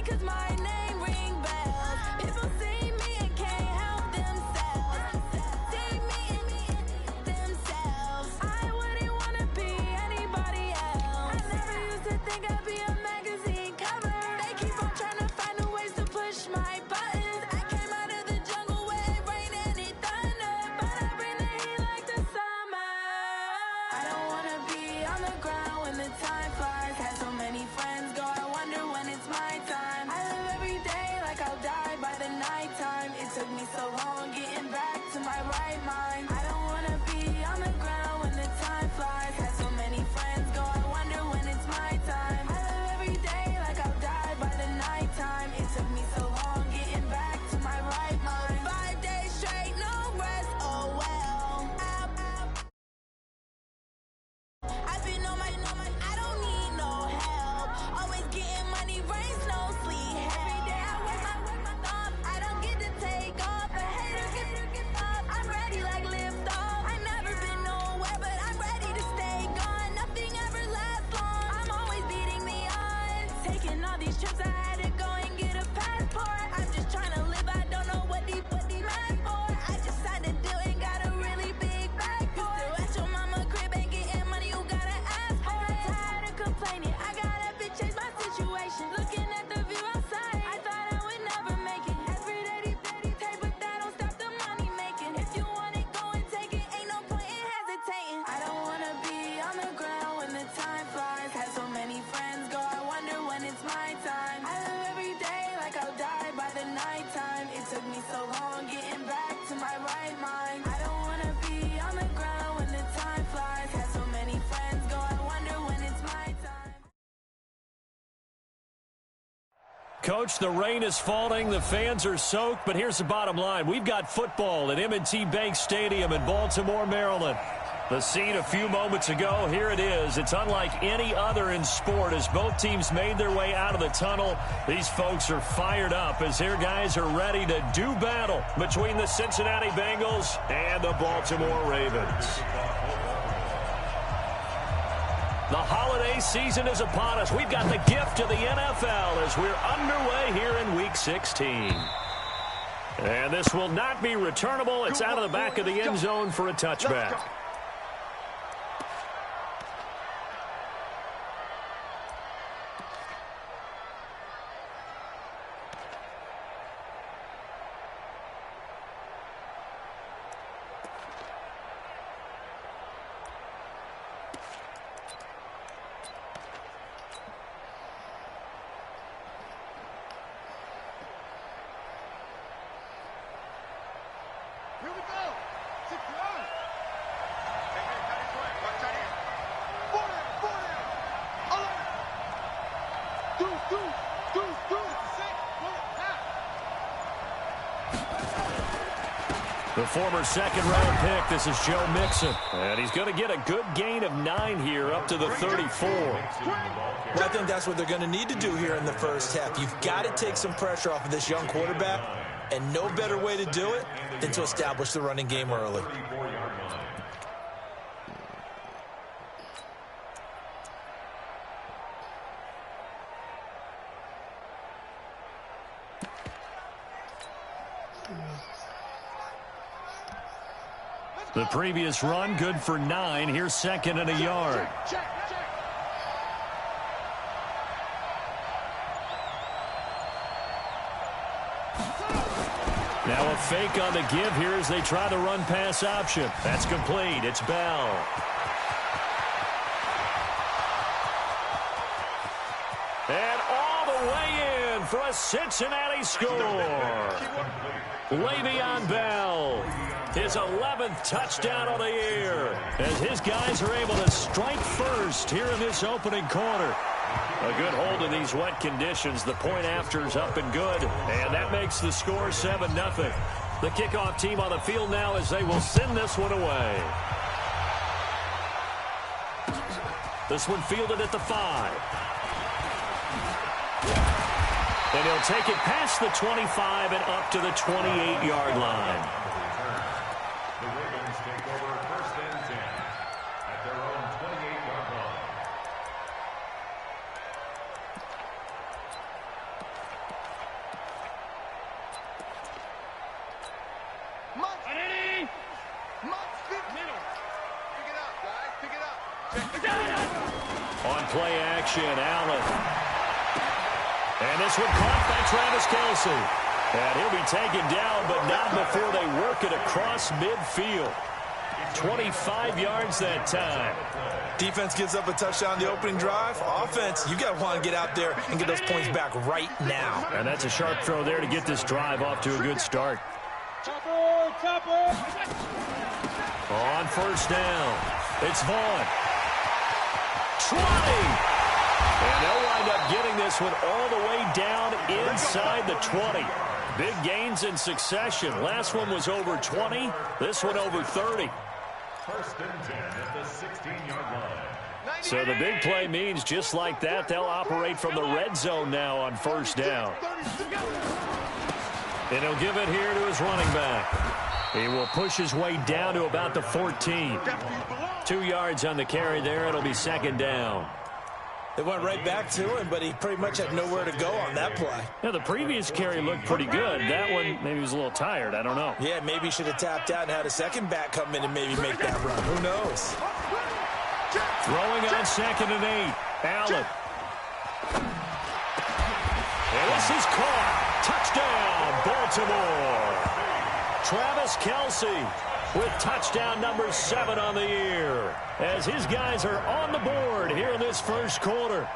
mine 'cause my name ring bells. People see me and can't help themselves. See me and themselves. I wouldn't wanna be anybody else. I never used to think I'd be a magazine cover. They keep on trying to find new ways to push my buttons. I came out of the jungle where it rained and it thundered, but I bring the heat like the summer. I don't wanna be on the ground when the time flies. Had so many friends go, I wonder when it's my time. I live every day like I'll die by the nighttime. It took me so long getting back to my right mind. I don't wanna be on the ground when the time flies. Had so many friends go, I wonder when it's my time. I live every day like I'll die by the nighttime. It took me so long getting back to my right mind. 5 days straight, no rest, oh well. I've been on my, I don't need no help. Always getting money, rains, no sleep. Every day I work my thumb. I don't get to take off. A hater get off. I'm ready like lift off. I've never been nowhere, but I'm ready to stay gone. Nothing ever lasts long. I'm always beating the odds. Taking all these trips, I had to go and get a passport. I'm just trying to live, I don't know what the mad for. I just signed a deal and got a really big bag for it. Still at your mama crib and getting money, you gotta ask for it. I'm tired of complaining, I gotta change my situation. Looking at the view outside, I thought I would never make it. Every day take, but that don't stop the money making. If you want it, go and take it, ain't no point in hesitating. I don't wanna be on the ground when the time flies. Had so many friends go, I wonder when it's my time. I live every day like I'll die by the nighttime. It took me so long getting back to my right mind. I don't wanna be on the ground when the time flies. Had so many friends go, I wonder when it's my time. Coach, the rain is falling, the fans are soaked, but here's the bottom line. We've got football at M&T Bank Stadium in Baltimore, Maryland. The scene a few moments ago, here it is. It's unlike any other in sport as both teams made their way out of the tunnel. These folks are fired up as their guys are ready to do battle between the Cincinnati Bengals and the Baltimore Ravens. The holiday season is upon us. We've got the gift of the NFL as we're underway here in Week 16. And this will not be returnable. It's out of the back of the end zone for a touchback. The former second-round pick, this is Joe Mixon. And he's going to get a good gain of 9 here up to the 34. Well, I think that's what they're going to need to do here in the first half. You've got to take some pressure off of this young quarterback, and no better way to do it than to establish the running game early. The previous run, good for 9. Here's second and a yard. Now a fake on the give here as they try the run-pass option. That's complete. It's Bell. And all the way in for a Cincinnati score. Le'Veon Bell, his 11th touchdown on the year, as his guys are able to strike first here in this opening quarter. A good hold in these wet conditions. The point after is up and good, and that makes the score 7-0. The kickoff team on the field now as they will send this one away. This one fielded at the 5. And he'll take it past the 25 and up to the 28-yard line. The Ravens take over first and 10 at their own 28-yard line. action. Allen. And this one caught by Travis Kelce. And he'll be taken down, but not before they work it across midfield. 25 yards that time. Defense gives up a touchdown the opening drive. Offense, you got to want to get out there and get those points back right now. And that's a sharp throw there to get this drive off to a good start. On first down, it's Vaughn. 20! And they'll wind up getting this one all the way down inside the 20. Big gains in succession. Last one was over 20. This one over 30. First and 10 at the 16-yard line. So the big play means just like that, they'll operate from the red zone now on first down. And he'll give it here to his running back. He will push his way down to about the 14. 2 yards on the carry there. It'll be second down. They went right back to him, but he pretty much had nowhere to go on that play. Yeah, the previous carry looked pretty good. That one, maybe he was a little tired. I don't know. Yeah, maybe he should have tapped out and had a second back come in and maybe make that run. Who knows? Throwing on 2nd and 8. Allen. And this is caught. Touchdown, Baltimore. Travis Kelce with touchdown number 7 on the year, as his guys are on the board here in this first quarter.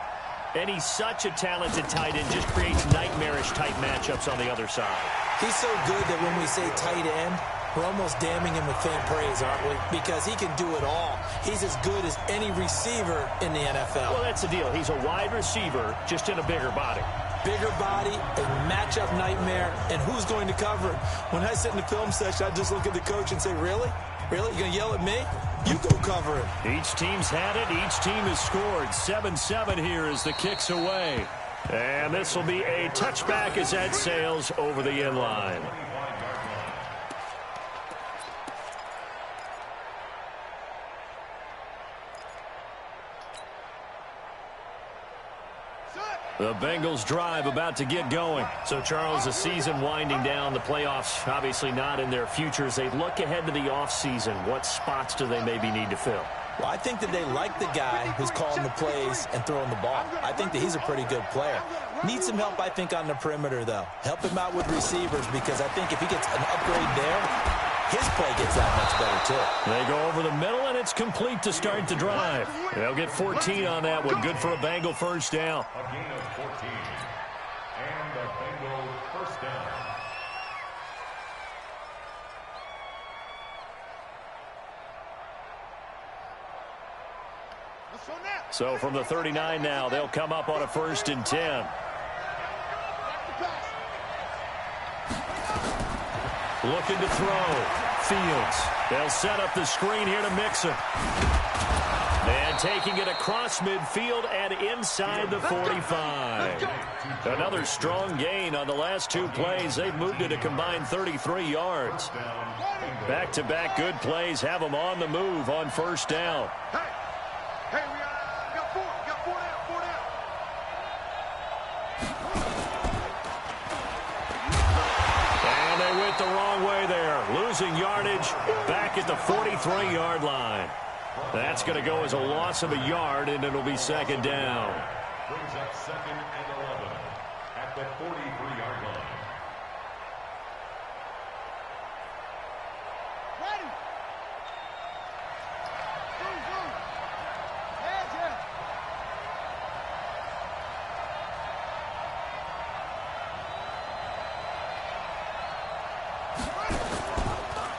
And he's such a talented tight end, just creates nightmarish-type matchups on the other side. He's so good that when we say tight end, we're almost damning him with faint praise, aren't we? Because he can do it all. He's as good as any receiver in the NFL. Well, that's the deal. He's a wide receiver, just in a bigger body. Bigger body, a matchup nightmare, and who's going to cover it? When I sit in the film session, I just look at the coach and say, really? Really? You're going to yell at me? You go cover it. Each team's had it. Each team has scored. 7-7 here as the kick's away. And this will be a touchback as that sails over the end line. The Bengals drive about to get going. So, Charles, the season winding down, the playoffs obviously not in their futures. They look ahead to the offseason. What spots do they maybe need to fill? Well, I think that they like the guy who's calling the plays and throwing the ball. I think that he's a pretty good player. Needs some help, I think, on the perimeter, though. Help him out with receivers, because I think if he gets an upgrade there, his play gets that much better, too. They go over the middle, and it's complete to start the drive. They'll get 14 on that one. Good for a Bengal first down. A gain of 14. And the Bengals first down. So from the 39 now, they'll come up on a 1st and 10. Looking to throw. Fields. They'll set up the screen here to Mixon. And taking it across midfield and inside the 45. Another strong gain on the last 2 plays. They've moved it a combined 33 yards. Back-to-back good plays have them on the move on first down. Hey, we got 4 down, 4 down. And they went the wrong way there. Losing yardage back at the 43-yard line. That's going to go as a loss of a yard, and it'll be second down. Brings up 2nd and 11 at the 43-yard line. Ready. Zoom. Heads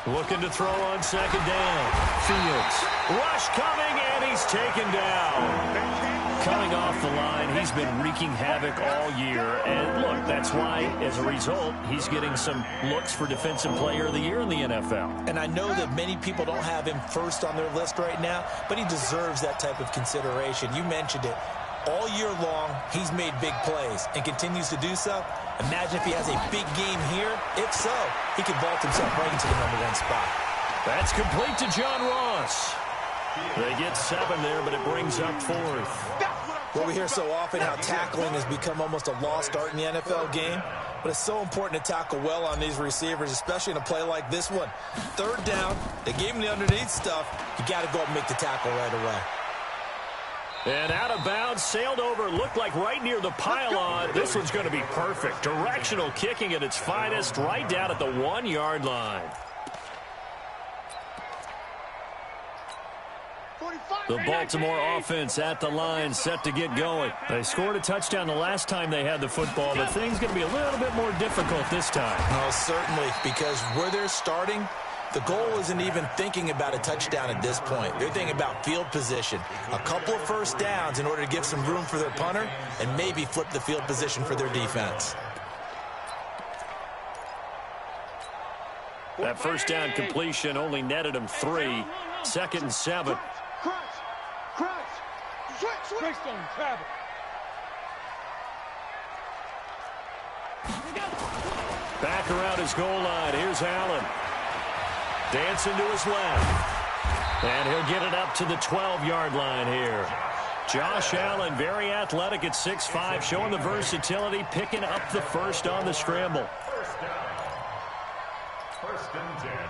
in. Looking to throw on second down. Fields. Rush coming, and he's taken down. Coming off the line, he's been wreaking havoc all year. And look, that's why, as a result, he's getting some looks for Defensive Player of the Year in the NFL. And I know that many people don't have him first on their list right now, but he deserves that type of consideration. You mentioned it. All year long, he's made big plays and continues to do so. Imagine if he has a big game here. If so, he could vault himself right into the #1 spot. That's complete to John Ross. They get 7 there, but it brings up 4th. Well, we hear so often how tackling has become almost a lost art in the NFL game. But it's so important to tackle well on these receivers, especially in a play like this one. 3rd down, they gave him the underneath stuff. You got to go up and make the tackle right away. And out of bounds, sailed over, looked like right near the pylon. This one's going to be perfect. Directional kicking at its finest, right down at the 1-yard line. The Baltimore offense at the line, set to get going. They scored a touchdown the last time they had the football, but things going to be a little bit more difficult this time. Oh, certainly, because where they're starting, the goal isn't even thinking about a touchdown at this point. They're thinking about field position, a couple of first downs in order to give some room for their punter, and maybe flip the field position for their defense. That first down completion only netted them 3. 2nd and 7. Back around his goal line. Here's Allen. Dancing to his left. And he'll get it up to the 12-yard line here. Josh Allen, very athletic at 6'5", showing the versatility, picking up the first on the scramble.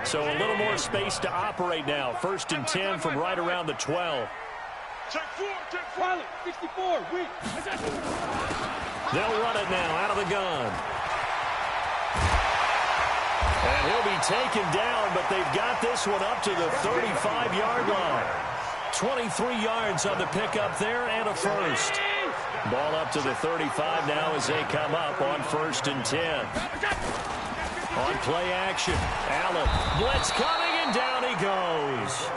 So a little more space to operate now. 1st and 10 from right around the 12. They'll run it now out of the gun. And he'll be taken down, but they've got this one up to the 35-yard line. 23 yards on the pickup there and a first. Ball up to the 35 now as they come up on 1st and 10. On play action, Allen, blitz coming, and down he goes.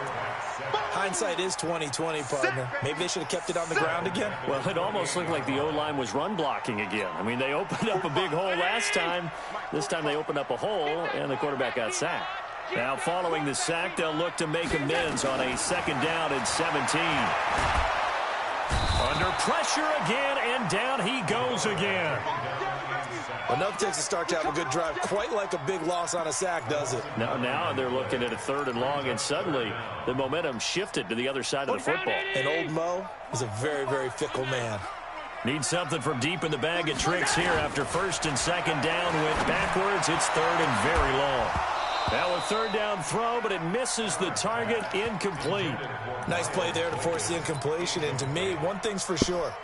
Hindsight is 20/20, partner. Maybe they should have kept it on the ground again. Well, it almost looked like the O-line was run blocking again. I mean, they opened up a big hole last time. This time they opened up a hole, and the quarterback got sacked. Now, following the sack, they'll look to make amends on a 2nd down and 17. Under pressure again, and down he goes again. Enough takes to start to have a good drive. Quite like a big loss on a sack, does it? Now they're looking at a 3rd and long, and suddenly the momentum shifted to the other side of the football. And old Mo is a very, very fickle man. Need something from deep in the bag of tricks here after 1st and 2nd down. Went backwards. It's 3rd and very long. Now a 3rd down throw, but it misses the target. Incomplete. Nice play there to force the incompletion. And to me, one thing's for sure.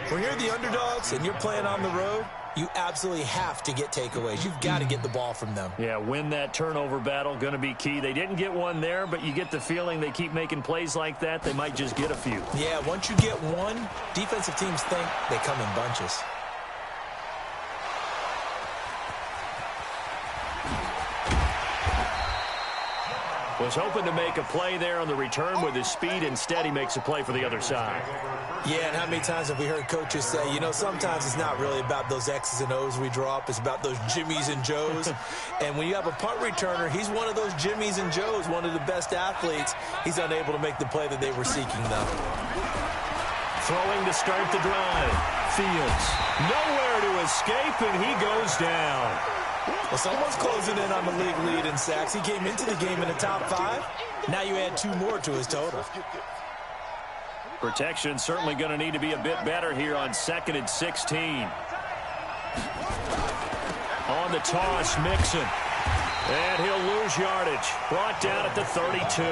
When you're the underdogs and you're playing on the road, you absolutely have to get takeaways. You've got to get the ball from them. Yeah, win that turnover battle, going to be key. They didn't get one there, but you get the feeling they keep making plays like that, they might just get a few. Yeah, once you get one, defensive teams think they come in bunches. Was hoping to make a play there on the return with his speed. Instead, he makes a play for the other side. Yeah, and how many times have we heard coaches say, you know, sometimes it's not really about those X's and O's we draw up. It's about those Jimmies and Joes. And when you have a punt returner, he's one of those Jimmies and Joes, one of the best athletes. He's unable to make the play that they were seeking, though. Throwing to start the drive. Fields. Nowhere to escape, and he goes down. Well, someone's closing in on the league lead in sacks. He came into the game in the top 5. Now you add 2 more to his total. Protection certainly going to need to be a bit better here on 2nd and 16. On the toss, Mixon. And he'll lose yardage. Brought down at the 32.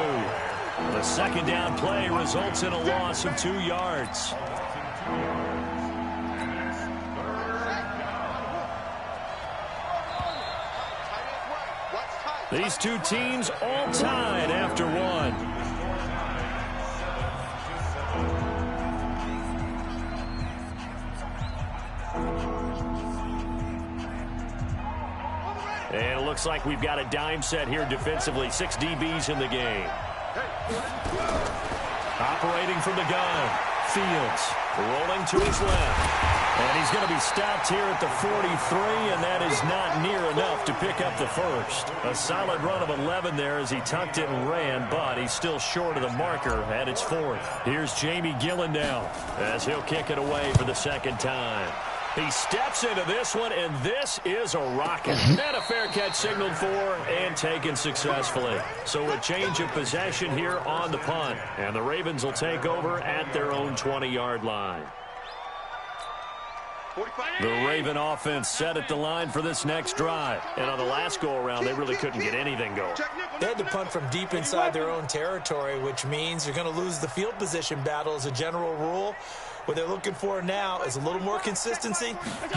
The 2nd down play results in a loss of 2 yards. These two teams all tied after 1. And it looks like we've got a dime set here defensively. 6 DBs in the game. Operating from the gun. Fields rolling to his left. And he's going to be stopped here at the 43, and that is not near enough to pick up the first. A solid run of 11 there as he tucked it and ran, but he's still short of the marker at its 4th. Here's Jamie Gillen now as he'll kick it away for the 2nd time. He steps into this one, and this is a rocket. And a fair catch signaled for and taken successfully. So a change of possession here on the punt. And the Ravens will take over at their own 20-yard line. The Raven offense set at the line for this next drive. And on the last go-around, they really couldn't get anything going. They had to punt from deep inside their own territory, which means you're going to lose the field position battle as a general rule. What they're looking for now is a little more consistency.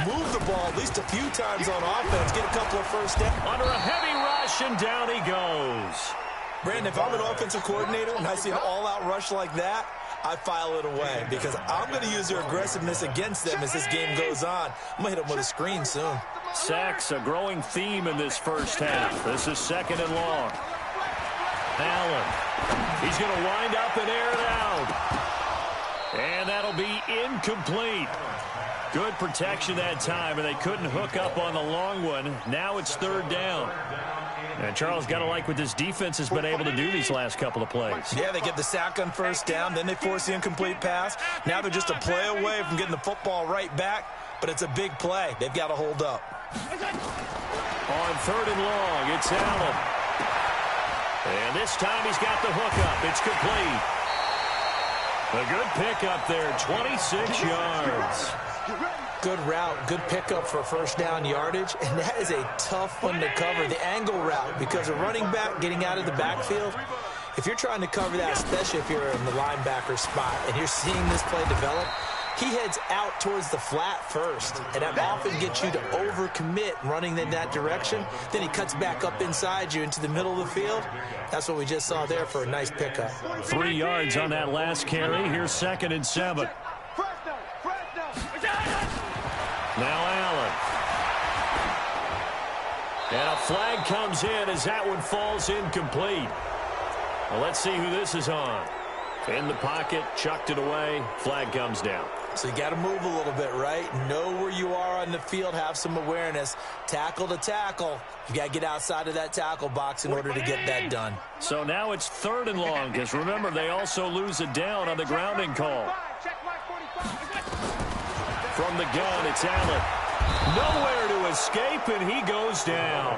Move the ball at least a few times on offense. Get a couple of first downs. Under a heavy rush, and down he goes. Brandon, if I'm an offensive coordinator and I see an all-out rush like that, I file it away because I'm going to use their aggressiveness against them as this game goes on. I'm going to hit them with a screen soon. Sacks, a growing theme in this first half. This is 2nd and long. Allen. He's going to wind up and air it out. And that'll be incomplete. Good protection that time, and they couldn't hook up on the long one. Now it's 3rd down. And Charles, got to like what this defense has been able to do these last couple of plays. Yeah, they get the sack on 1st down, then they force the incomplete pass. Now they're just a play away from getting the football right back, but it's a big play. They've got to hold up. On 3rd and long, it's Allen. And this time he's got the hookup. It's complete. A good pickup there, 26 yards. Good route, good pickup for 1st down yardage, and that is a tough one to cover, the angle route, because a running back getting out of the backfield, if you're trying to cover that, especially if you're in the linebacker spot and you're seeing this play develop, he heads out towards the flat first, and that often gets you to overcommit running in that direction. Then he cuts back up inside you into the middle of the field. That's what we just saw there for a nice pickup. 3 yards on that last carry. Here's 2nd and 7. Now Allen. And a flag comes in as that one falls incomplete. Well, let's see who this is on. In the pocket, chucked it away, flag comes down. So you got to move a little bit, right? Know where you are on the field, have some awareness. Tackle to tackle. You got to get outside of that tackle box in order to get that done. So now it's 3rd and long, because remember, they also lose a down on the grounding call. From the gun, it's Allen. Nowhere to escape, and he goes down.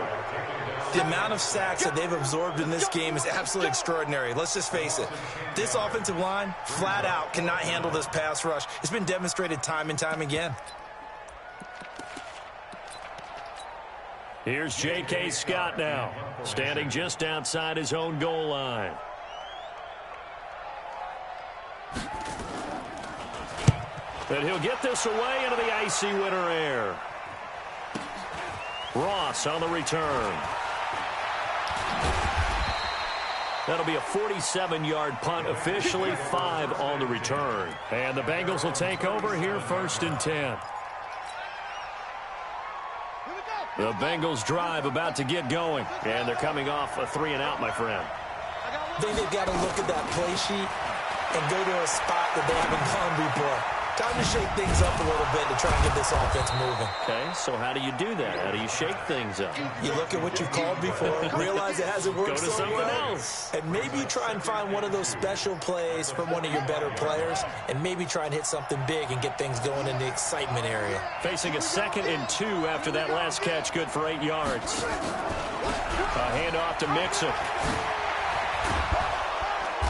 The amount of sacks that they've absorbed in this game is absolutely extraordinary. Let's just face it. This offensive line, flat out, cannot handle this pass rush. It's been demonstrated time and time again. Here's J.K. Scott now, standing just outside his own goal line. And he'll get this away into the icy winter air. Ross on the return. That'll be a 47-yard punt, officially 5 on the return. And the Bengals will take over here, 1st and 10. The Bengals drive about to get going, and they're coming off a 3-and-out, my friend. I think they've got to look at that play sheet and go to a spot that they haven't gone before. Time to shake things up a little bit to try and get this offense moving. Okay, so how do you do that? How do you shake things up? You look at what you've called before, realize it hasn't worked Go to so something well, else. and maybe you try and find one of those special plays from one of your better players, and maybe try and hit something big and get things going in the excitement area. Facing a 2nd and 2 after that last catch, good for 8 yards. A handoff to Mixon.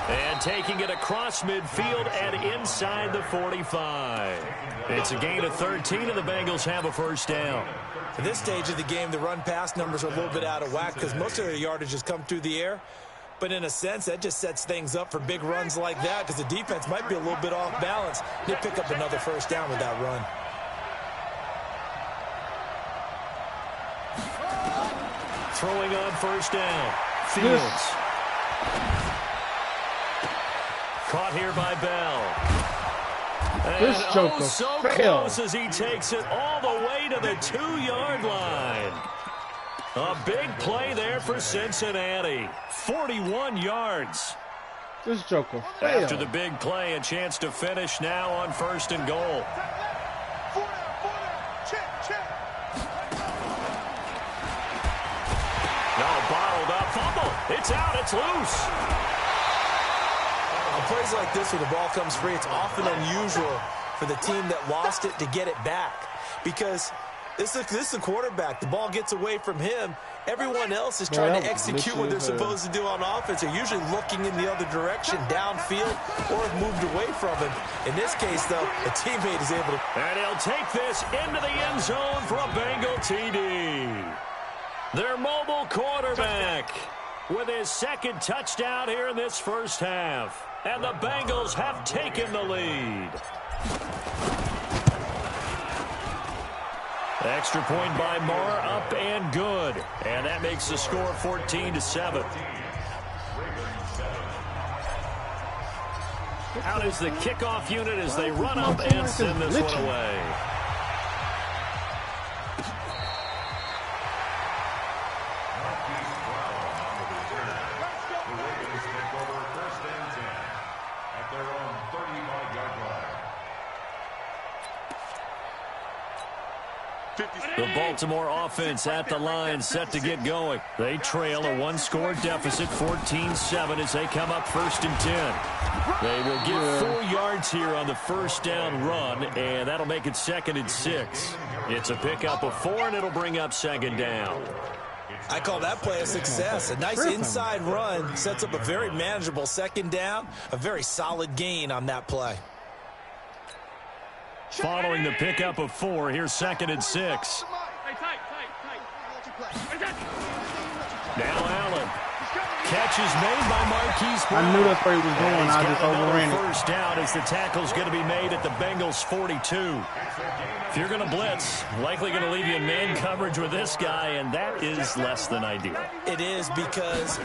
And taking it across midfield and inside the 45. It's a gain of 13, and the Bengals have a 1st down. At this stage of the game, the run-pass numbers are a little bit out of whack because most of their yardage has come through the air. But in a sense, that just sets things up for big runs like that because the defense might be a little bit off balance. They pick up another 1st down with that run. Throwing on 1st down. Fields. Caught here by Bell. And so close as he takes it all the way to the 2-yard line. A big play there for Cincinnati. 41 yards. This Joker failed. After the big play, a chance to finish now on 1st and goal. Now bottled up fumble. It's out. It's loose. On plays like this where the ball comes free, it's often unusual for the team that lost it to get it back because This is the quarterback. The ball gets away from him. Everyone else is trying to execute what they're supposed to do on offense. They're usually looking in the other direction, downfield, or have moved away from him. In this case, though, a teammate is able to... And he'll take this into the end zone for a Bengal TD. Their mobile quarterback with his second touchdown here in this first half. And the Bengals have taken the lead. Extra point by Marr, up and good. And that makes the score 14-7. Out is the kickoff unit as they run up and send this one away. The Baltimore offense at the line, set to get going. They trail a one-score deficit, 14-7, as they come up 1st and 10. They will get 4 yards here on the first down run, and that'll make it 2nd and 6. It's a pickup of 4, and it'll bring up 2nd down. I call that play a success. A nice inside run sets up a very manageable 2nd down, a very solid gain on that play. Following the pickup of 4, here's 2nd and 6. Now Allen. Catch is made by Marquise Brown. I knew that's where he was going. I just overran it. First down as the tackle's going to be made at the Bengals 42. If you're going to blitz, likely going to leave you in man coverage with this guy, and that is less than ideal. It is, because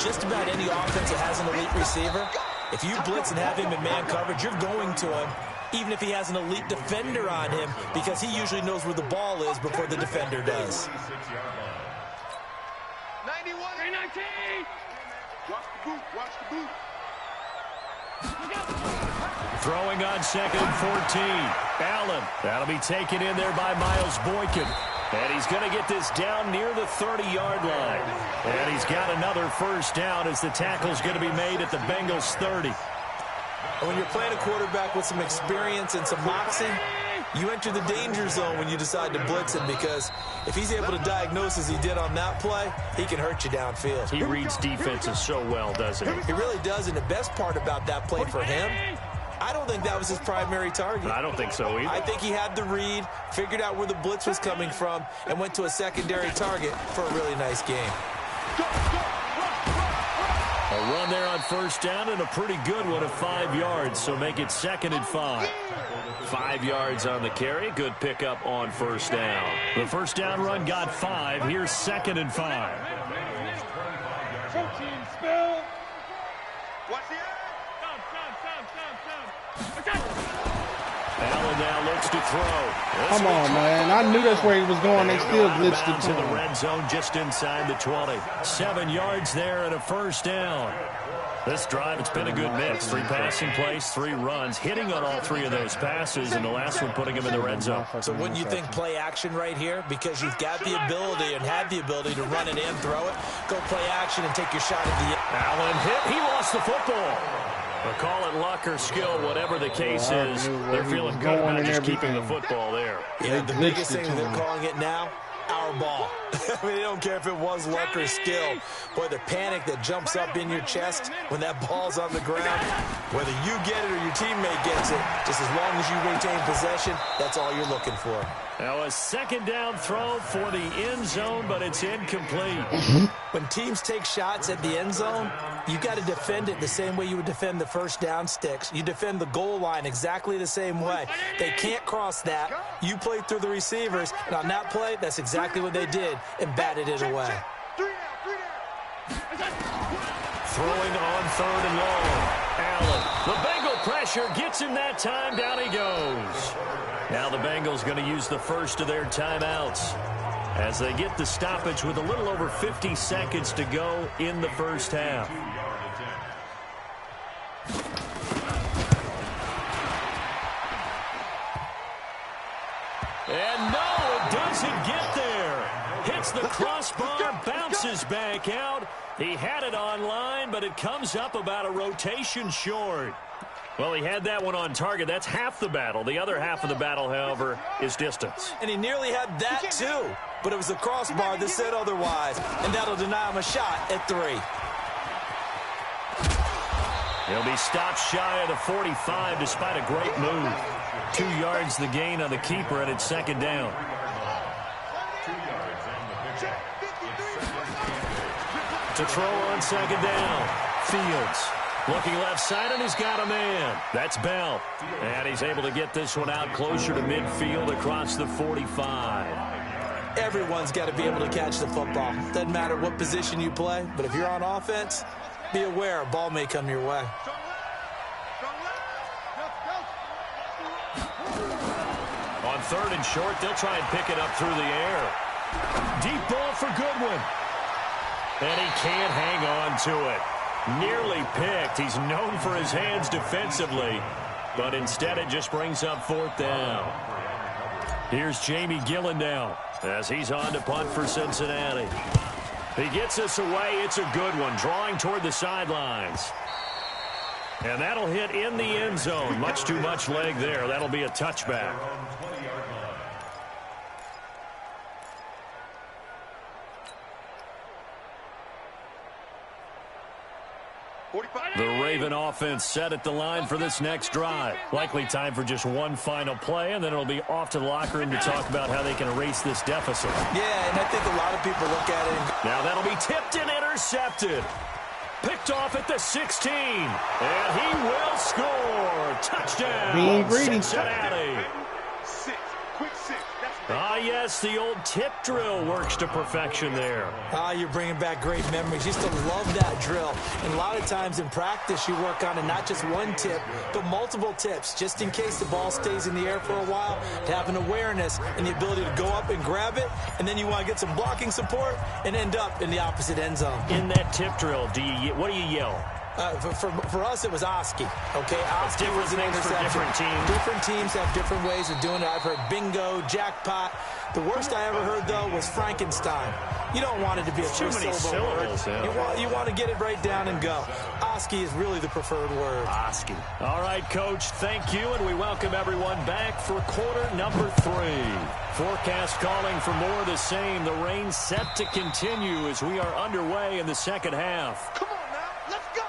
just about any offense that has an elite receiver, if you blitz and have him in man coverage, you're going to him, even if he has an elite defender on him, because he usually knows where the ball is before the defender does. 91, 19. Watch the boot, watch the boot. Throwing on 2nd and 14. Allen. That'll be taken in there by Miles Boykin. And he's going to get this down near the 30-yard line. And he's got another first down as the tackle's going to be made at the Bengals 30. And when you're playing a quarterback with some experience and some moxie, you enter the danger zone when you decide to blitz him, because if he's able to diagnose as he did on that play, he can hurt you downfield. He reads defenses so well, doesn't he? He really does, and the best part about that play for him, I don't think that was his primary target. I don't think so either. I think he had the read, figured out where the blitz was coming from, and went to a secondary target for a really nice game. A run there on first down, and a pretty good one of 5 yards, so make it 2nd and 5. 5 yards on the carry. Good pickup on first down. The first down run got 5. Here's 2nd and 5. Allen now looks to throw. Come on, man. I knew that's where he was going. They still glitched it to the red zone just inside the 20. 7 yards there and a first down. This drive, it's been a good mix. 3 passing plays, 3 runs, hitting on all 3 of those passes, and the last one putting him in the red zone. So wouldn't you think play action right here? Because you've got the ability and have the ability to run it and throw it. Go play action and take your shot at the... Allen hit. He lost the football. But call it luck or skill, whatever the case is, they're feeling good about just keeping the football there. Yeah, the biggest thing they're calling it now, our ball. I mean, they don't care if it was luck or skill. Boy, the panic that jumps up in your chest when that ball's on the ground, whether you get it or your teammate gets it, just as long as you retain possession, that's all you're looking for. Now a 2nd down throw for the end zone, but it's incomplete. When teams take shots at the end zone, you got to defend it the same way you would defend the first down sticks. You defend the goal line exactly the same way. They can't cross that. You play through the receivers, and on that play, that's exactly what they did and batted it away. Throwing on 3rd and long. Allen. The Bengal pressure gets him that time. Down he goes. Now the Bengals going to use the first of their timeouts as they get the stoppage with a little over 50 seconds to go in the first half. And no, it doesn't get there. Hits the crossbar, bounces back out. He had it online, but it comes up about a rotation short. Well, he had that one on target. That's half the battle. The other half of the battle, however, is distance. And he nearly had that, too. But it was the crossbar that said otherwise. And that'll deny him a shot at 3. He'll be stopped shy of the 45 despite a great move. 2 yards the gain on the keeper, and it's second down. To throw on second down. Fields looking left side, and he's got a man. That's Bell. And he's able to get this one out closer to midfield across the 45. Everyone's got to be able to catch the football. Doesn't matter what position you play, but if you're on offense, be aware a ball may come your way. On 3rd and short, they'll try and pick it up through the air. Deep ball for Goodwin. And he can't hang on to it. Nearly picked. He's known for his hands defensively, but instead it just brings up 4th down. Here's Jamie Gillen now as he's on to punt for Cincinnati. He gets us away. It's a good one, drawing toward the sidelines. And that'll hit in the end zone. Much too much leg there. That'll be a touchback. The Raven offense set at the line for this next drive. Likely time for just one final play, and then it'll be off to the locker room to talk about how they can erase this deficit. Yeah, and I think a lot of people look at it. Now that'll be tipped and intercepted. Picked off at the 16. And he will score. Touchdown, Being greedy. Cincinnati. Ah, yes, the old tip drill works to perfection there. Ah, you're bringing back great memories. Used to love that drill. And a lot of times in practice, you work on it, not just one tip, but multiple tips, just in case the ball stays in the air for a while, to have an awareness and the ability to go up and grab it, and then you want to get some blocking support and end up in the opposite end zone. In that tip drill, what do you yell? For us, it was Oski. Okay, Oski was an interception. Different teams. Different teams have different ways of doing it. I've heard bingo, jackpot. The worst I ever heard, though, was Frankenstein. You don't want it to be a three-syllable word. Yeah. You want to get it right down and go. Oski is really the preferred word. Oski. All right, Coach, thank you, and we welcome everyone back for quarter number 3. Forecast calling for more of the same. The rain set to continue as we are underway in the second half. Come on now, let's go.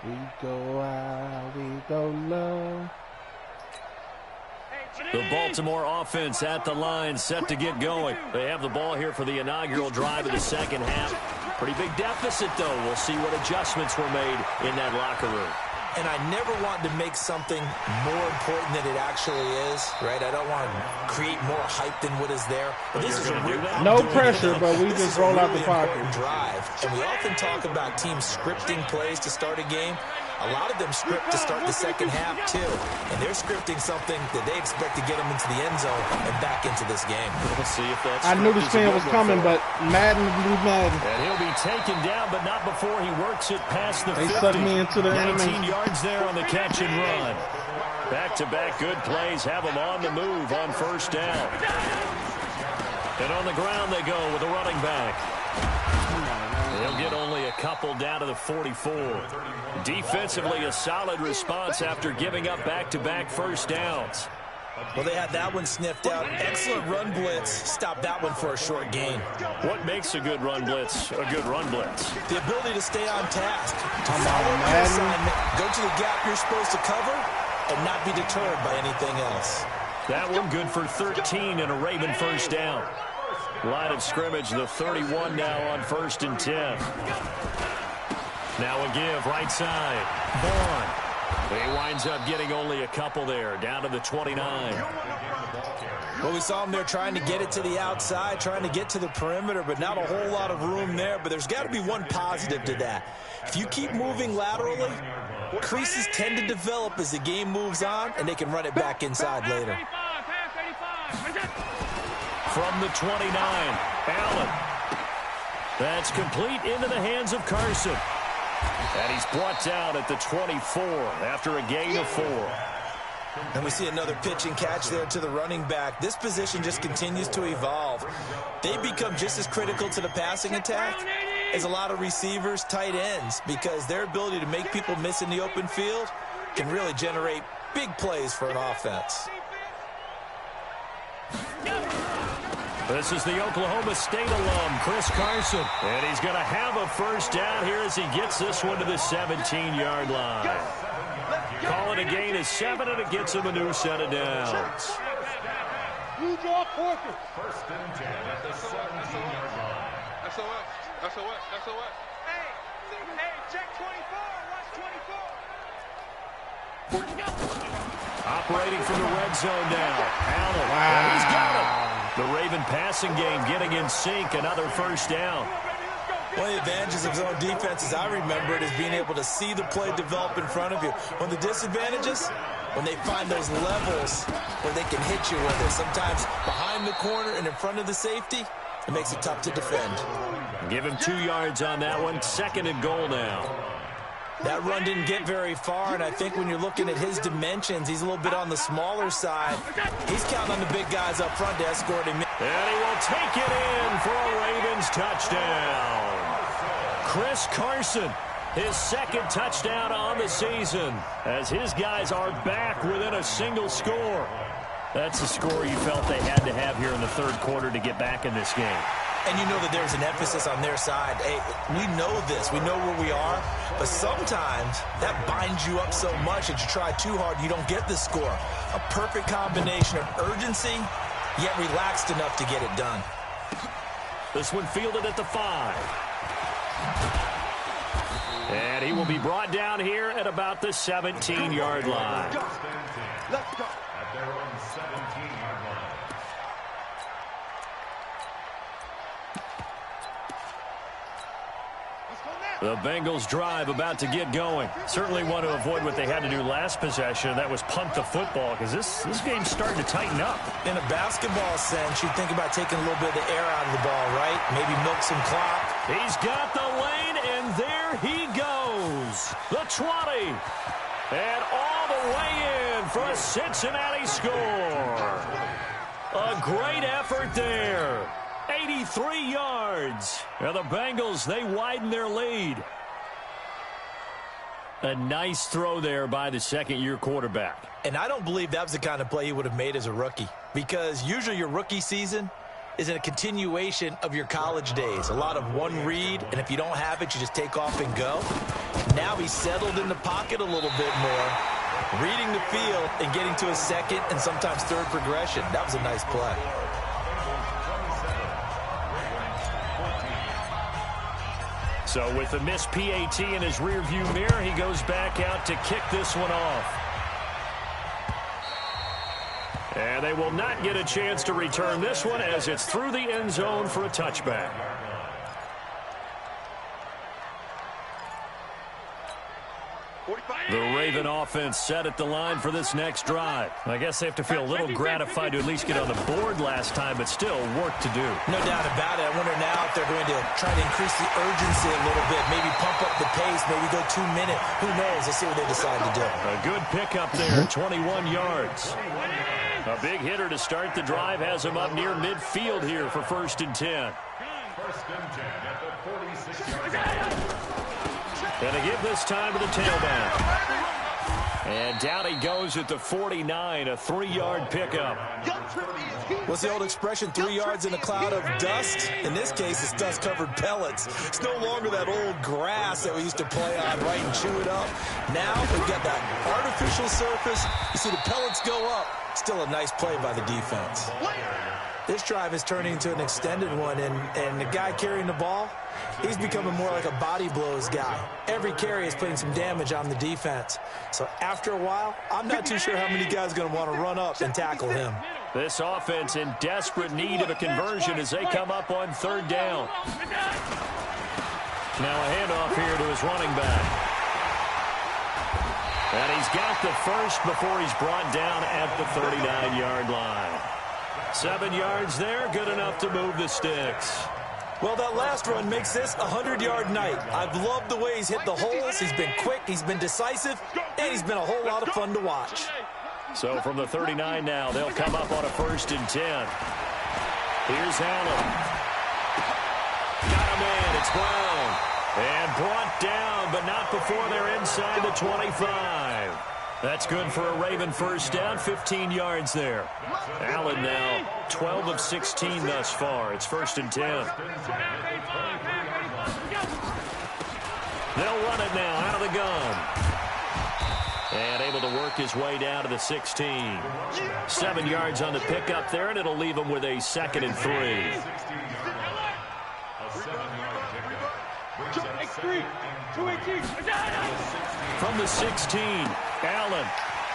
We go out, we go low. The Baltimore offense at the line, set to get going. They have the ball here for the inaugural drive of the second half. Pretty big deficit, though. We'll see what adjustments were made in that locker room. And I never want to make something more important than it actually is, right? I don't want to create more hype than what is there. But this is a real No pressure, but we just roll out the pocket. Drive. And we often talk about teams scripting plays to start a game. A lot of them script to start the second half, too. And they're scripting something that they expect to get them into the end zone and back into this game. We'll see if that's. I knew this fan was coming, but Madden blew Madden. And he'll be taken down, but not before he works it past the 50. They sucked me into the 19 animation. yards there on the catch and run. Back-to-back good plays have them on the move on first down. And on the ground they go with a running back. They'll get only a couple down to the 44. Defensively, a solid response after giving up back-to-back first downs. Well, they had that one sniffed out. Excellent run blitz. Stopped that one for a short gain. What makes a good run blitz a good run blitz? The ability to stay on task. To Come follow on, the man. assignment, go to the gap you're supposed to cover, and not be deterred by anything else. That one good for 13 and a Raven first down. Line of scrimmage, the 31 now on 1st and 10. Now a give, right side. Vaughn. He winds up getting only a couple there, down to the 29. Well, we saw him there trying to get it to the outside, trying to get to the perimeter, but not a whole lot of room there. But there's got to be one positive to that. If you keep moving laterally, creases tend to develop as the game moves on, and they can run it back inside later. From the 29, Allen. That's complete into the hands of Carson. And he's brought down at the 24 after a gain of 4. And we see another pitch and catch there to the running back. This position just continues to evolve. They become just as critical to the passing attack as a lot of receivers, tight ends, because their ability to make people miss in the open field can really generate big plays for an offense. This is the Oklahoma State alum, Chris Carson. And he's going to have a first down here as he gets this one to the 17-yard line. Call it a gain of 7, and it gets him a new set of downs. You draw quarter. First and 10 at the 17-yard line. SOS. Hey, check 24. Watch 24. Operating from the red zone now. Allen. Wow. He's got it. The Raven passing game getting in sync. Another first down. One of the advantages of zone defense, as I remember it, is being able to see the play develop in front of you. One of the disadvantages, when they find those levels where they can hit you with it. Sometimes behind the corner and in front of the safety, it makes it tough to defend. Give him 2 yards on that one. 2nd and goal now. That run didn't get very far, and I think when you're looking at his dimensions, he's a little bit on the smaller side. He's counting on the big guys up front to escort him in. And he will take it in for a Ravens touchdown. Chris Carson, his 2nd touchdown on the season, as his guys are back within a single score. That's the score you felt they had to have here in the 3rd quarter to get back in this game. And you know that there's an emphasis on their side. Hey, we know this. We know where we are. But sometimes that binds you up so much that you try too hard, you don't get the score. A perfect combination of urgency, yet relaxed enough to get it done. This one fielded at the 5. And he will be brought down here at about the 17-yard line. Let's go. At their own 17-yard line. The Bengals drive about to get going. Certainly want to avoid what they had to do last possession. That was punt the football, because this game's starting to tighten up. In a basketball sense, you think about taking a little bit of the air out of the ball, right? Maybe milk some clock. He's got the lane, and there he goes. The 20. And all the way in for a Cincinnati score. A great effort there. 83 yards. And the Bengals, they widen their lead. A nice throw there by the 2nd-year quarterback. And I don't believe that was the kind of play he would have made as a rookie, because usually your rookie season is a continuation of your college days. A lot of one read, and if you don't have it, you just take off and go. Now he's settled in the pocket a little bit more, reading the field and getting to a 2nd and sometimes 3rd progression. That was a nice play. So with the missed PAT in his rearview mirror, he goes back out to kick this one off. And they will not get a chance to return this one as it's through the end zone for a touchback. The Raven offense set at the line for this next drive. I guess they have to feel a little gratified to at least get on the board last time, but still work to do. No doubt about it. I wonder now if they're going to try to increase the urgency a little bit, maybe pump up the pace, maybe go 2 minutes. Who knows? Let's see what they decide to do. A good pickup there, 21 yards. A big hitter to start the drive has him up near midfield here for 1st and 10. First and 10 at the 46-yard line. And to give this time to the tailback. And down he goes at the 49, a 3-yard pickup. What's the old expression, 3 yards in a cloud of dust? In this case, it's dust-covered pellets. It's no longer that old grass that we used to play on, right, and chew it up. Now we've got that artificial surface. You see the pellets go up. Still a nice play by the defense. This drive is turning into an extended one, and the guy carrying the ball, he's becoming more like a body blows guy. Every carry is putting some damage on the defense. So after a while, I'm not too sure how many guys are going to want to run up and tackle him. This offense in desperate need of a conversion as they come up on 3rd down. Now a handoff here to his running back. And he's got the first before he's brought down at the 39-yard line. 7 yards there, good enough to move the sticks. Well, that last run makes this a 100-yard night. I've loved the way he's hit the holes. He's been quick, he's been decisive, and he's been a whole lot of fun to watch. So from the 39 now, they'll come up on a 1st and 10. Here's Allen. Got a man. It's Brown. And brought down, but not before they're inside the 25. That's good for a Raven first down, 15 yards there. Allen now 12 of 16 thus far. It's 1st and 10. They'll run it now out of the gun. And able to work his way down to the 16. 7 yards on the pickup there, and it'll leave him with a 2nd and 3. From the 16, Allen.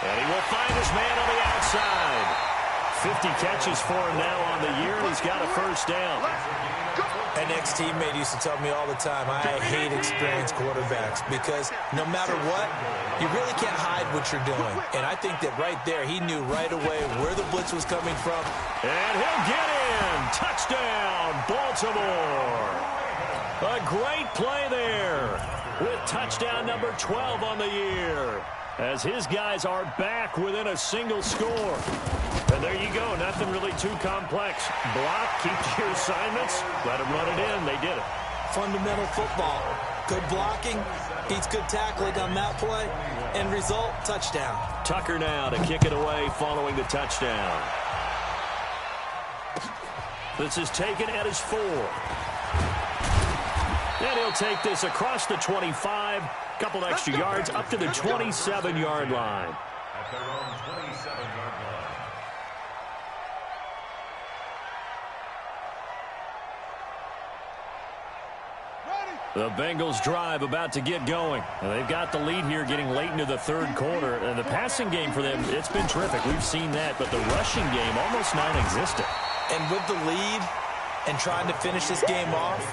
And he will find his man on the outside. 50 catches for him now on the year, and he's got a 1st down. An ex-teammate used to tell me all the time, I hate experienced quarterbacks because no matter what, you really can't hide what you're doing. And I think that right there, he knew right away where the blitz was coming from. And he'll get in. Touchdown, Baltimore. A great play there with touchdown number 12 on the year as his guys are back within a single score. And there you go. Nothing really too complex. Block, keep to your assignments, let them run it in. They did it. Fundamental football. Good blocking, beats good tackling on that play. End result, touchdown. Tucker now to kick it away following the touchdown. This is taken at his 4. And he'll take this across the 25. Couple extra yards up to the 27-yard line. At their own 27-yard line. The Bengals drive about to get going. They've got the lead here getting late into the 3rd quarter. And the passing game for them, it's been terrific. We've seen that. But the rushing game almost non-existent. And with the lead and trying to finish this game off,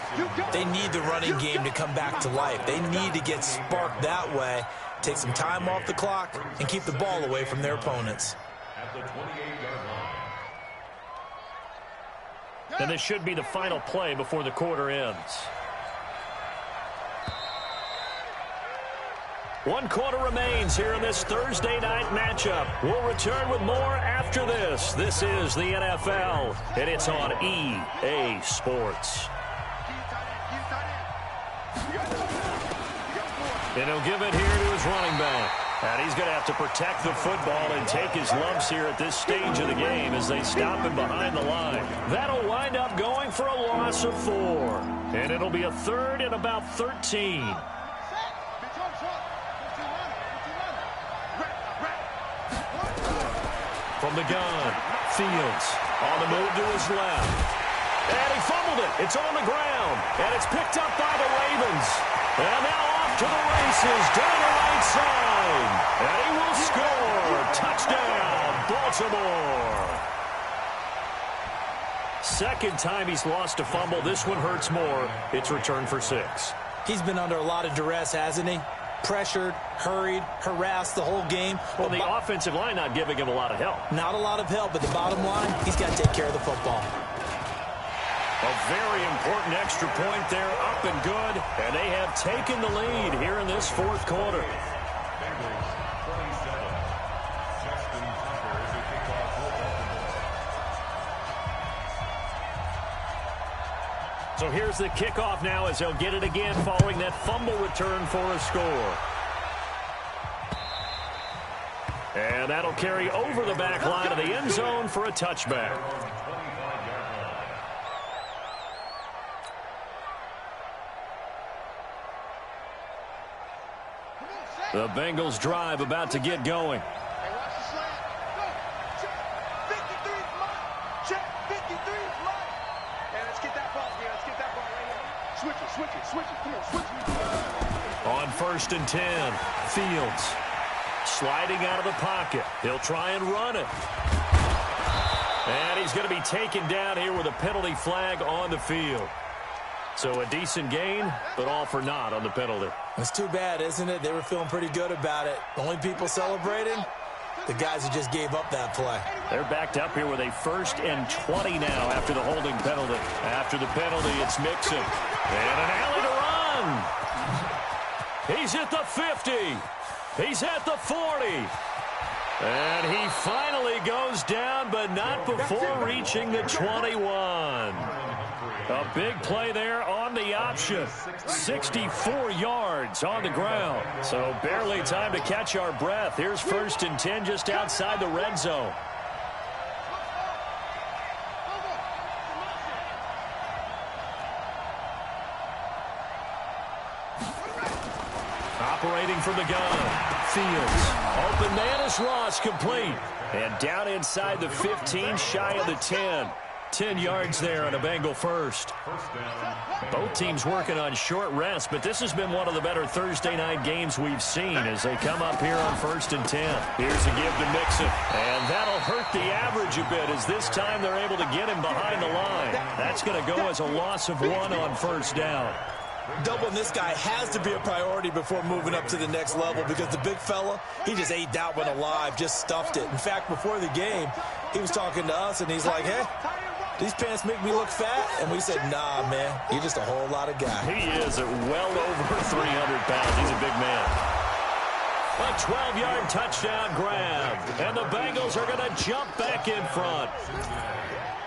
they need the running game to come back to life. They need to get sparked that way, take some time off the clock, and keep the ball away from their opponents. At the 28-yard line. And this should be the final play before the quarter ends. 1 quarter remains here in this Thursday night matchup. We'll return with more after this. This is the NFL, and it's on EA Sports. And he'll give it here to his running back. And he's going to have to protect the football and take his lumps here at this stage of the game as they stop him behind the line. That'll wind up going for a loss of 4. And it'll be a 3rd and about 13. From the gun, Fields on the move to his left. And he fumbled it. It's on the ground. And it's picked up by the Ravens. And now off to the races down the right side. And he will score. Touchdown, Baltimore. 2nd time he's lost a fumble. This one hurts more. It's returned for 6. He's been under a lot of duress, hasn't he? Pressured, hurried, harassed the whole game. Well, the offensive line not giving him a lot of help. Not a lot of help, but the bottom line, he's got to take care of the football. A very important extra point there, up and good. And they have taken the lead here in this 4th quarter. Bengals 27. Justin Tucker is a kickoff for Baltimore. So here's the kickoff now as they'll get it again following that fumble return for a score. And that'll carry over the back line of the end zone for a touchback. The Bengals drive about to get going. Hey, watch the slant. Go. Check. 53 is mine. Check. 53 is mine. Hey, let's get that ball here. Let's get that ball right here. Switch it, switch it, switch it. Come on, switch it. On 1st and 10, Fields sliding out of the pocket. He'll try and run it. And he's going to be taken down here with a penalty flag on the field. So a decent gain, but all for naught on the penalty. It's too bad, isn't it? They were feeling pretty good about it. The only people celebrating, the guys who just gave up that play. They're backed up here with a 1st and 20 now after the holding penalty. After the penalty, it's Mixon. And an alley to run. He's at the 50. He's at the 40. And he finally goes down, but not before reaching the 21. A big play there on the option. 64 yards on the ground. So barely time to catch our breath. Here's 1st and 10 just outside the red zone. Operating from the gun. Fields. Open man is lost, complete. And down inside the 15, shy of the 10. 10 yards there on a Bengal first. Both teams working on short rest, but this has been one of the better Thursday night games we've seen as they come up here on 1st and 10. Here's a give to Mixon. And that'll hurt the average a bit as this time they're able to get him behind the line. That's going to go as a loss of 1 on 1st down. Doubling this guy has to be a priority before moving up to the next level because the big fella, he just ate that one alive, just stuffed it. In fact, before the game, he was talking to us, and he's like, hey, these pants make me look fat. And we said, nah, man, you're just a whole lot of guy. He is at well over 300 pounds. He's a big man. A 12-yard touchdown grab. And the Bengals are going to jump back in front.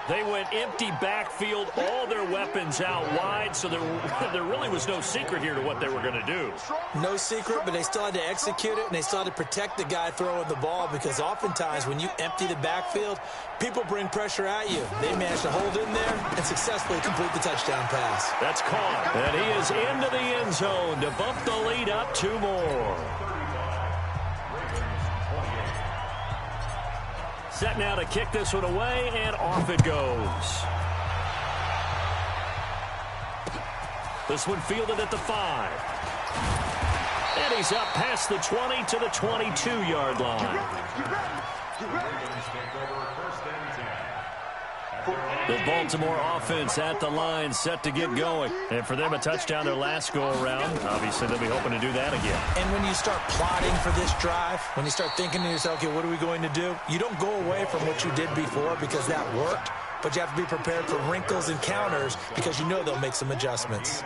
They went empty backfield, all their weapons out wide, so there really was no secret here to what they were going to do. No secret, but they still had to execute it, and they still had to protect the guy throwing the ball because oftentimes when you empty the backfield, people bring pressure at you. They managed to hold in there and successfully complete the touchdown pass. That's caught, and he is into the end zone to bump the lead up 2 more. Set now to kick this one away, and off it goes. This one fielded at the 5. And he's up past the 20 to the 22-yard line. The Baltimore offense at the line, set to get going. And for them, a touchdown their last go-around. Obviously, they'll be hoping to do that again. And when you start plotting for this drive, when you start thinking to yourself, okay, what are we going to do? You don't go away from what you did before because that worked, but you have to be prepared for wrinkles and counters because you know they'll make some adjustments.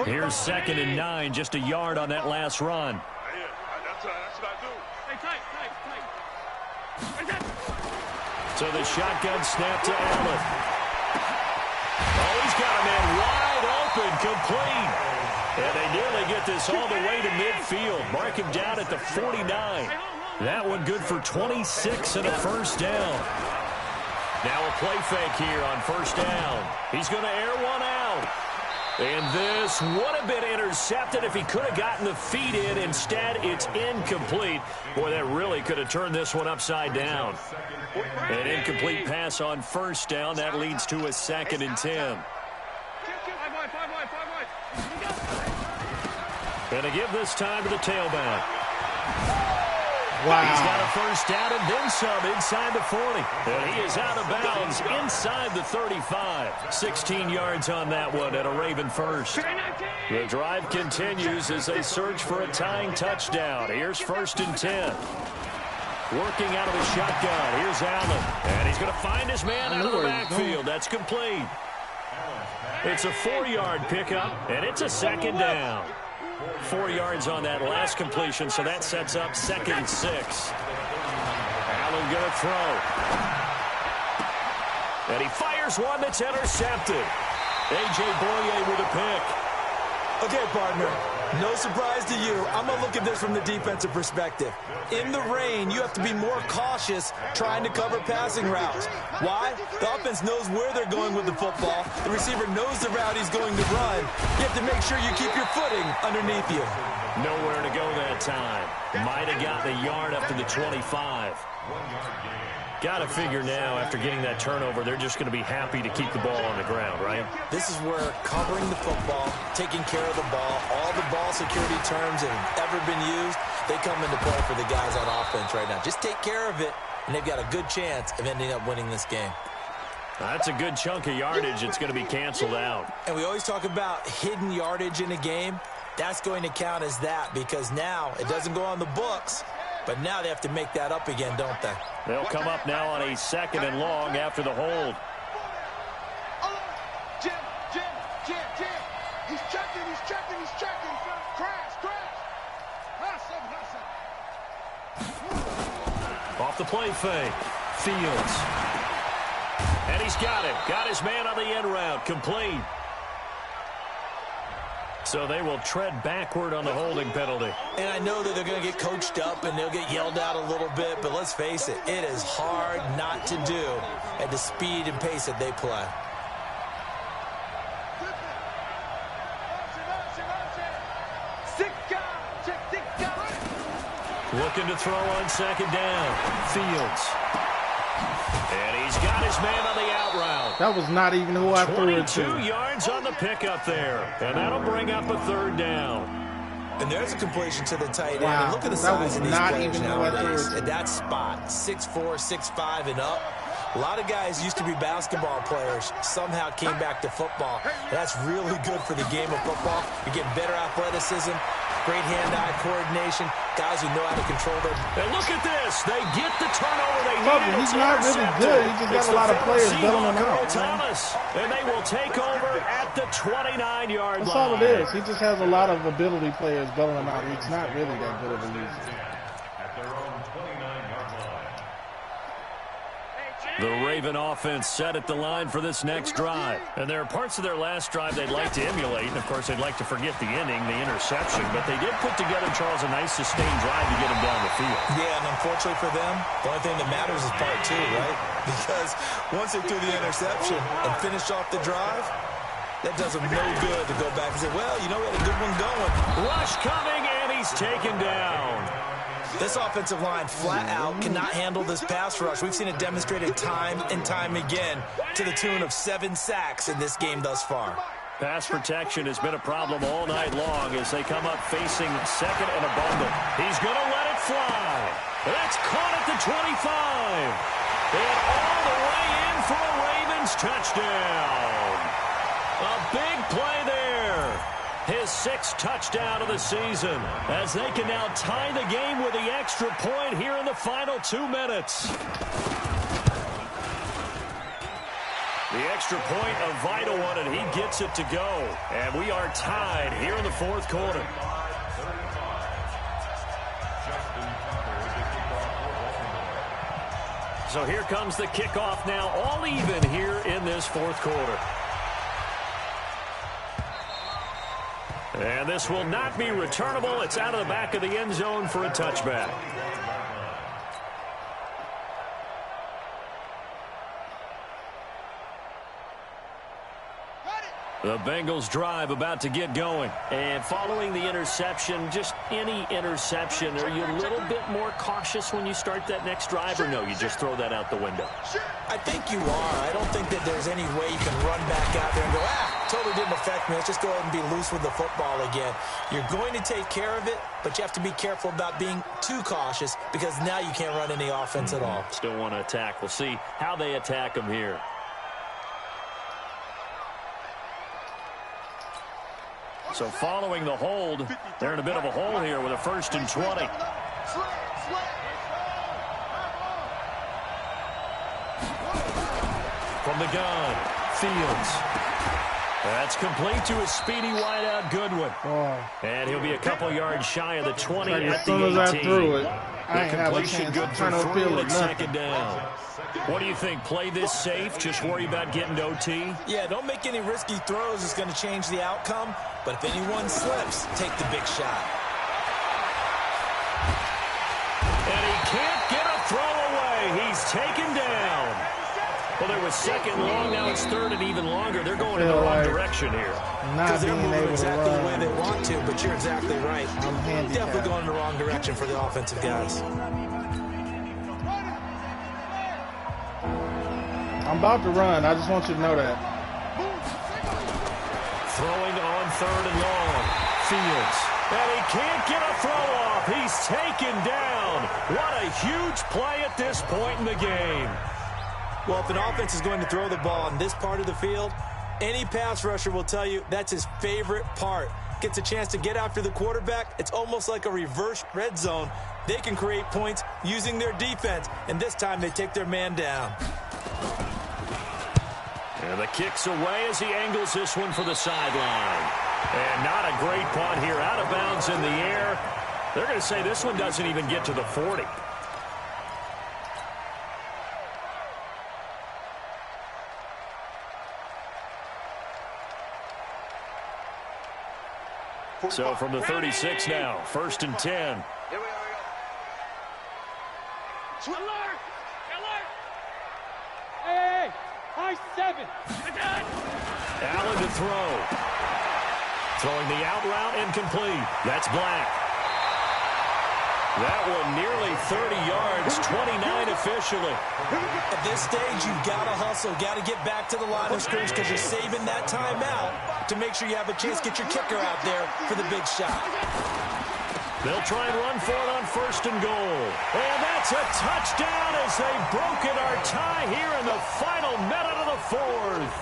Here's 2nd and 9, just a yard on that last run. That's what I do. So the shotgun snap to Allen. Oh, he's got a man wide open, complete. And they nearly get this all the way to midfield. Mark him down at the 49. That one good for 26 and a 1st down. Now a play fake here on 1st down. He's going to air one out. And this would have been intercepted if he could have gotten the feet in. Instead, it's incomplete. Boy, that really could have turned this one upside down. An incomplete pass on 1st down. That leads to a 2nd and 10. And to give this time to the tailback. Wow. He's got a 1st down and then some inside the 40. And he is out of bounds inside the 35. 16 yards on that one and a Raven first. The drive continues as they search for a tying touchdown. Here's 1st and 10. Working out of the shotgun. Here's Allen. And he's going to find his man out of the backfield. That's complete. It's a 4-yard pickup, and it's a 2nd down. 4 yards on that last completion, so that sets up 2nd and 6. Allen going to throw. And he fires one that's intercepted. A.J. Boye with a pick. Okay, partner, no surprise to you. I'm going to look at this from the defensive perspective. In the rain, you have to be more cautious trying to cover passing routes. Why? The offense knows where they're going with the football. The receiver knows the route he's going to run. You have to make sure you keep your footing underneath you. Nowhere to go that time. Might have gotten a yard up to the 25. Got to figure now, after getting that turnover, they're just going to be happy to keep the ball on the ground, right? This is where covering the football, taking care of the ball, all the ball security terms that have ever been used, they come into play for the guys on offense right now. Just take care of it, and they've got a good chance of ending up winning this game. That's a good chunk of yardage. It's going to be canceled out. And we always talk about hidden yardage in a game. That's going to count as that because now it doesn't go on the books. But now they have to make that up again, don't they? They'll come up now on a 2nd and long after the hold. Jim. He's checking. Crash. off the play fake. Fields. And he's got him. Got his man on the end route. Complete. So they will tread backward on the holding penalty. And I know that they're going to get coached up and they'll get yelled at a little bit, but let's face it, it is hard not to do at the speed and pace that they play. Looking to throw on second down. Fields. And he's got his man on the out route. That was not even who I threw it to. 22 yards on the pickup there. And that'll bring up a third down. And there's a completion to the tight end. Wow, And look at the that size was of these not players even who I threw nowadays. it to. At that spot, 6'4", 6'5", and up. A lot of guys used to be basketball players, somehow came back to football. That's really good for the game of football. You're getting better athleticism, great hand-eye coordination, guys who know how to control their... And look at this. They get the turnover they needed. He's not really good. He just got a lot of players bailing him out. Thomas, and they will take over at the 29-yard line. That's all it is. He just has a lot of ability players bailing him out. He's not really that good of a user. At their own 29-yard line. The Raven offense set at the line for this next drive. And there are parts of their last drive they'd like to emulate. And, of course, they'd like to forget the ending, the interception. But they did put together, Charles, a nice sustained drive to get them down the field. Yeah, and unfortunately for them, the only thing that matters is part two, right? Because once they threw the interception and finished off the drive, that does them no good to go back and say, well, you know, we had a good one going. Rush coming, and he's taken down. This offensive line flat out cannot handle this pass rush. We've seen it demonstrated time and time again to the tune of 7 sacks in this game thus far. Pass protection has been a problem all night long as they come up facing second and a bundle. He's going to let it fly. That's caught at the 25. And all the way in for a Ravens touchdown. A big play there. His 6th touchdown of the season as they can now tie the game with the extra point here in the final 2 minutes. The extra point, a vital one, and he gets it to go. And we are tied here in the 4th quarter. So here comes the kickoff now, all even here in this 4th quarter. And this will not be returnable. It's out of the back of the end zone for a touchback. The Bengals drive about to get going. And following the interception, just any interception, are you a little bit more cautious when you start that next drive, or no, you just throw that out the window? I think you are. I don't think that there's any way you can run back out there and go, totally didn't affect me. Let's just go ahead and be loose with the football again. You're going to take care of it, but you have to be careful about being too cautious because now you can't run any offense at all. Still want to attack. We'll see how they attack them here. So following the hold, they're in a bit of a hole here with a 1st and 20. From the gun, Fields. That's complete to a speedy wideout Goodwin. Oh. And he'll be a couple yards shy of the 20 Like at as soon the as 18. I threw it, I ain't The have a completion chance good to for turn on 3 field or and nothing. 2nd down. What do you think? Play this safe? Just worry about getting to OT? Yeah, don't make any risky throws. It's going to change the outcome. But if anyone slips, take the big shot. And he can't get a throw away. He's taken down. Well, there was 2nd long. Now it's 3rd and even longer. They're going in the wrong direction here. Not They're being moving able exactly to the way run. they want to, but you're exactly right. I'm handicapped. Definitely going in the wrong direction for the offensive guys. I'm about to run. I just want you to know that. Throwing on 3rd and long. Fields. And he can't get a throw off. He's taken down. What a huge play at this point in the game. Well, if an offense is going to throw the ball in this part of the field, any pass rusher will tell you that's his favorite part. Gets a chance to get after the quarterback. It's almost like a reverse red zone. They can create points using their defense, and this time they take their man down. And the kick's away as he angles this one for the sideline. And not a great punt here. Out of bounds in the air. They're going to say this one doesn't even get to the 40. So from the 36 now, 1st and 10. Here we go. Alert! Alert! Hey! High 7! Allen to throw. Throwing the out route incomplete. That's Black. That one nearly 30 yards, 29 officially. At this stage, you've got to hustle, got to get back to the line of scrimmage because you're saving that timeout to make sure you have a chance to get your kicker out there for the big shot. They'll try and run for it on 1st and goal. And that's a touchdown as they've broken our tie here in the final minute of the 4th.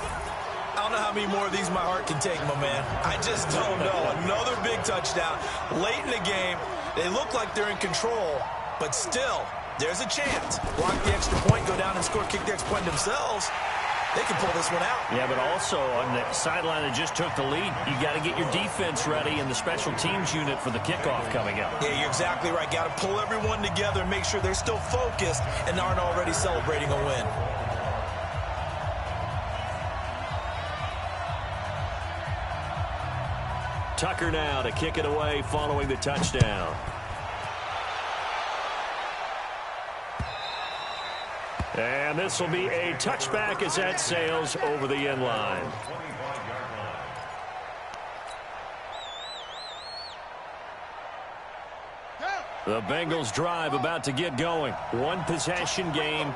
I don't know how many more of these my heart can take, my man. I just don't know. Another big touchdown late in the game. They look like they're in control, but still, there's a chance. Block the extra point, go down and score, kick the extra point themselves. They can pull this one out. Yeah, but also on the sideline that just took the lead, you got to get your defense ready and the special teams unit for the kickoff coming up. Yeah, you're exactly right. Got to pull everyone together and make sure they're still focused and aren't already celebrating a win. Tucker now to kick it away following the touchdown. And this will be a touchback as that sails over the end line. The Bengals drive about to get going. One possession game.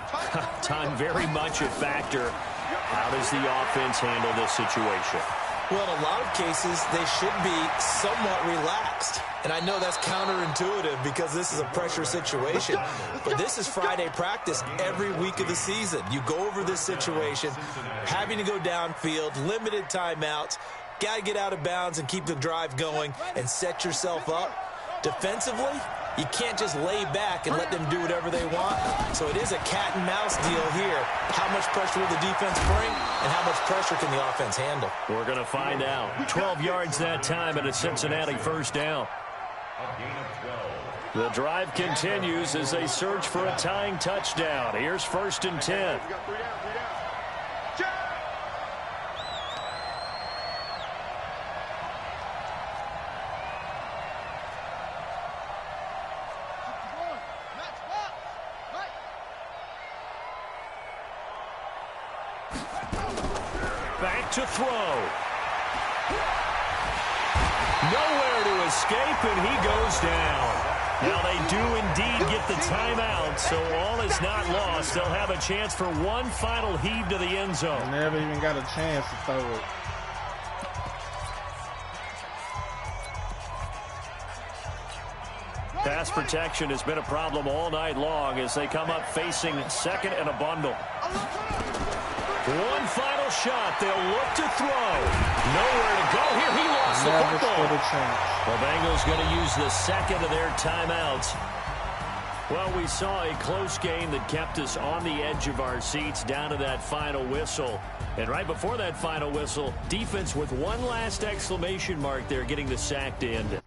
Time very much a factor. How does the offense handle this situation? Well, in a lot of cases, they should be somewhat relaxed. And I know that's counterintuitive because this is a pressure situation. But this is Friday practice every week of the season. You go over this situation, having to go downfield, limited timeouts, got to get out of bounds and keep the drive going and set yourself up. Defensively, you can't just lay back and let them do whatever they want. So it is a cat-and-mouse deal here. How much pressure will the defense bring, and how much pressure can the offense handle? We're going to find out. 12 yards that time and a Cincinnati 1st down. The drive continues as they search for a tying touchdown. Here's 1st and 10. Back to throw. Nowhere to escape, and he goes down. Now they do indeed get the timeout, so all is not lost. They'll have a chance for one final heave to the end zone. They never even got a chance to throw it. Pass protection has been a problem all night long as they come up facing 2nd and a bundle. One final shot. They'll look to throw. Nowhere to go here. He lost the football. The Bengals going to use the 2nd of their timeouts. Well, we saw a close game that kept us on the edge of our seats down to that final whistle. And right before that final whistle, defense with one last exclamation mark there getting the sack to end it.